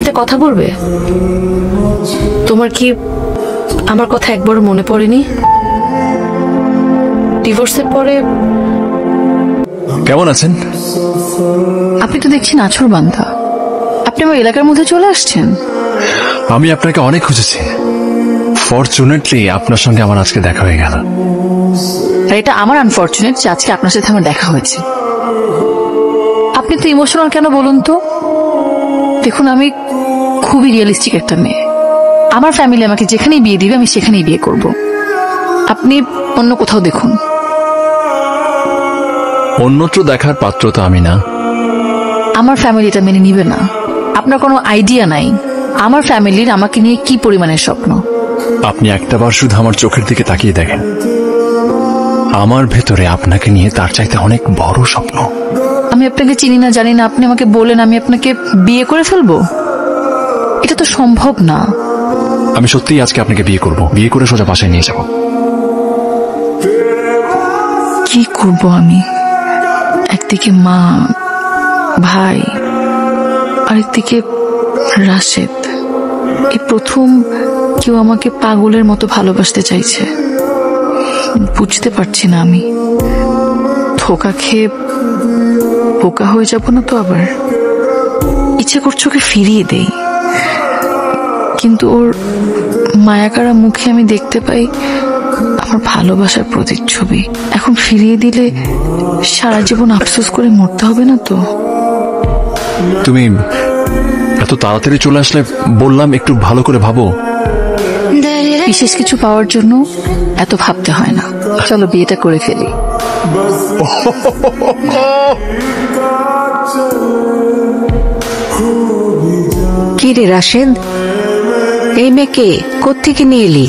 একটা কথা বলবে? তোমার কি আমার কথা একবারও মনে পড়েনি? ডিভোর্সের পরে কেমন আছেন? আপনি তো দেখছি নাছোড়বান্ধা। আপনি আমার এলাকার মধ্যে চলে আসছেন। আমি আপনাকে অনেক খুঁজেছি, ফরচুনেটলি আপনার সঙ্গে আমার আজকে দেখা হয়ে গেল। আর এটা আমার আনফরচুনেট যে আজকে আপনার সাথে আমার দেখা হয়েছে। আপনি তো ইমোশনাল কেন বলুন তো? দেখুন, আমি খুবই রিয়েলিস্টিক একটা মেয়ে। আমার ফ্যামিলি আমাকে যেখানেই বিয়ে দিবে আমি সেখানেই বিয়ে করব। আপনি অন্য কোথাও দেখুন। অন্যত্র দেখার পাত্র তো আমি না। আমার ফ্যামিলি এটা মেনে নিবে না। আপনার কোনো আইডিয়া নাই আমার ফ্যামিলির আমাকে নিয়ে কি পরিমাণের স্বপ্ন। আপনি একটাবার শুধু আমার চোখের দিকে তাকিয়ে দেখেন, আমার ভেতরে আপনাকে নিয়ে তার চাইতে অনেক বড় স্বপ্ন। আমি আপনাকে চিনি না, জানি না, আপনি আমাকে বলেন আমি আপনাকে বিয়ে করে ফেলবো? এটা তো সম্ভব না। আমি সত্যিই আজকে আপনাকে বিয়ে করব, বিয়ে করে সোজা বাসায় নিয়ে যাব। কি করব আমি? একদিকে মা, ভাই, আরেকদিকে রাশেদ। এই প্রথম কেউ আমাকে পাগলের মতো ভালোবাসতে চাইছে। বুঝতে পারছি না আমি ধোঁকা খেয়ে বোকা হয়ে যাব না তো আবার? ইচ্ছে করছে ওকে ফিরিয়ে দেই, কিন্তু ওর মায়াকারা মুখে আমি দেখতে পাই আমার ভালোবাসার প্রতিচ্ছবি। এখন ফিরিয়ে দিলে সারা জীবন আফসোস করে মরতে হবে না তো? তুমি এত তাড়াতাড়ি চলে আসলে বললাম একটু ভালো করে ভাবো। বিশেষ কিছু পাওয়ার জন্য এত ভাবতে হয় না। চলো বিয়েটা করে ফেলি। কি রে রাশেদ, এই মেয়েকে কোত্থেকে নিয়ে এলি?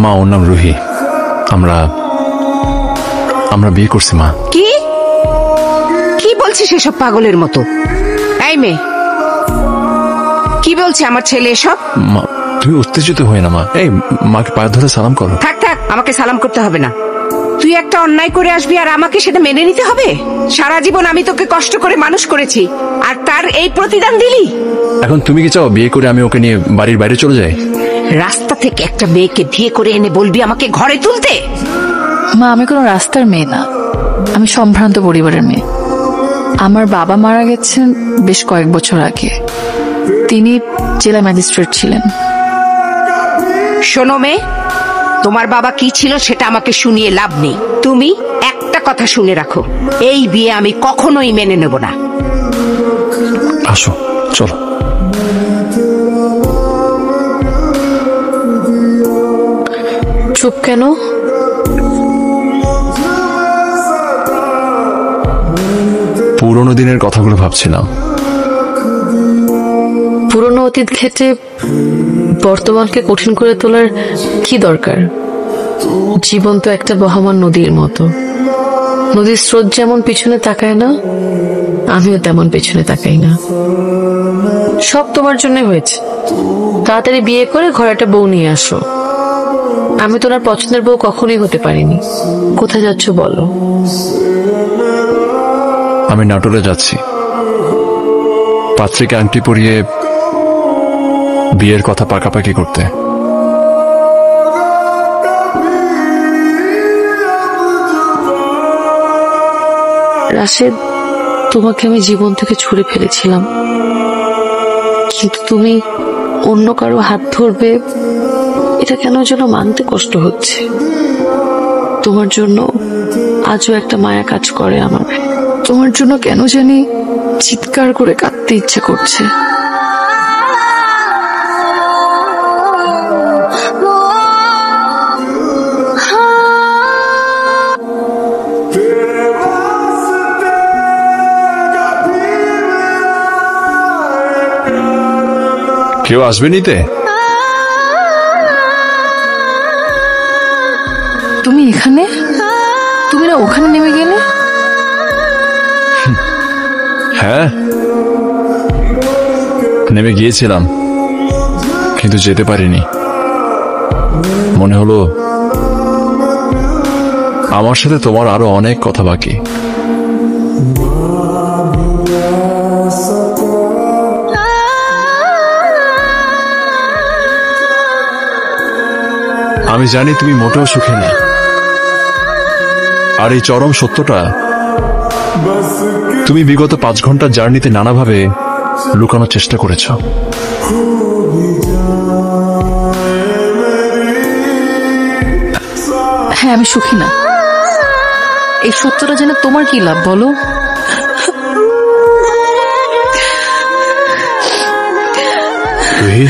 মা, ওর নাম রুহি। আমরা বিয়ে করছি মা। কি কি বলছিস এসব পাগলের মতো? এই মেয়ে, কি বলছে আমার ছেলে এসব? মা, তুমি উত্তেজিত হয়ে না মা। এই মাকে পায়ে ধরে সালাম করো। থাক থাক, আমাকে সালাম করতে হবে না। তুই একটা অন্যায় করে আসবি আর আমাকে সেটা মেনে নিতে হবে? সারা জীবন আমি তোকে কষ্ট করে মানুষ করেছি, আর তার এই প্রতিদান দিলি? এখন তুমি কি চাও বিয়ে করে আমি ওকে নিয়ে বাড়ির বাইরে চলে যাই? রাস্তা থেকে একটা মেয়েকে বিয়ে করে এনে বলবি আমাকে ঘরে তুলতে? মা, আমি কোনো রাস্তার মেয়ে না, আমি সম্ভ্রান্ত পরিবারের মেয়ে। আমার বাবা মারা গেছেন বেশ কয়েক বছর আগে। তিনি জেলা ম্যাজিস্ট্রেট ছিলেন। শোনো মেয়ে, তোমার বাবা কি ছিল সেটা আমাকে শুনিয়ে লাভ নেই। তুমি একটা কথা শুনে রাখো, এই বিয়ে আমি কখনোই মেনে নেব না। আসো, চলো। চুপ কেন? পুরোনো দিনের কথাগুলো ভাবছিলাম। পুরনো অতীত ঘেটে বর্তমানকে কঠিন করে তোলার কি দরকার? জীবন তো একটা বহমান নদীর মতো। নদীর স্রোত যেমন পিছনে তাকায় না, আমিও তেমন পেছনে তাকাই না। সব তোমার জন্য হয়েছে। তাড়াতাড়ি বিয়ে করে ঘরে একটা বউ নিয়ে আসো। আমি তোমার পছন্দের বউ কখনোই হতে পারিনি। কোথায় যাচ্ছ বলো? আমি নাটোরে যাচ্ছি, পাত্রীকে আংটি পরিয়ে বিয়ের কথা পাকাপাকি করতে। রাশেদ, তোমাকে আমি জীবন থেকে ছুড়ে ফেলেছিলাম, কিন্তু তুমি অন্য কারো হাত ধরবে এটা কেন যেন মানতে কষ্ট হচ্ছে। তোমার জন্য আজও একটা মায়া কাজ করে আমার। তোমার জন্য কেন জানি চিৎকার করে কাঁদতে ইচ্ছে করছে। কেউ আসবে নিতে? তুমি এখানে? তুমি না ওখানে নেমে গেলে? হ্যাঁ, নেমে গিয়েছিলাম, কিন্তু যেতে পারিনি। মনে হলো আমার সাথে তোমার আরো অনেক কথা বাকি। আমি জানি তুমি মোটেও সুখে নেই, আর এই চরম সত্যটা তুমি বিগত 5 ঘন্টার জার্নিতে নানাভাবে লুকানোর চেষ্টা করেছ। হ্যাঁ, আমি সুখী না। এই সত্যটা জেনে তোমার কি লাভ বলো? রুহি,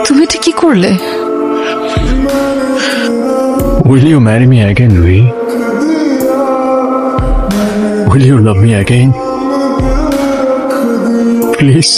তুমি এটা কি করলে? will you marry me again, Rui? Will you love me again? Please.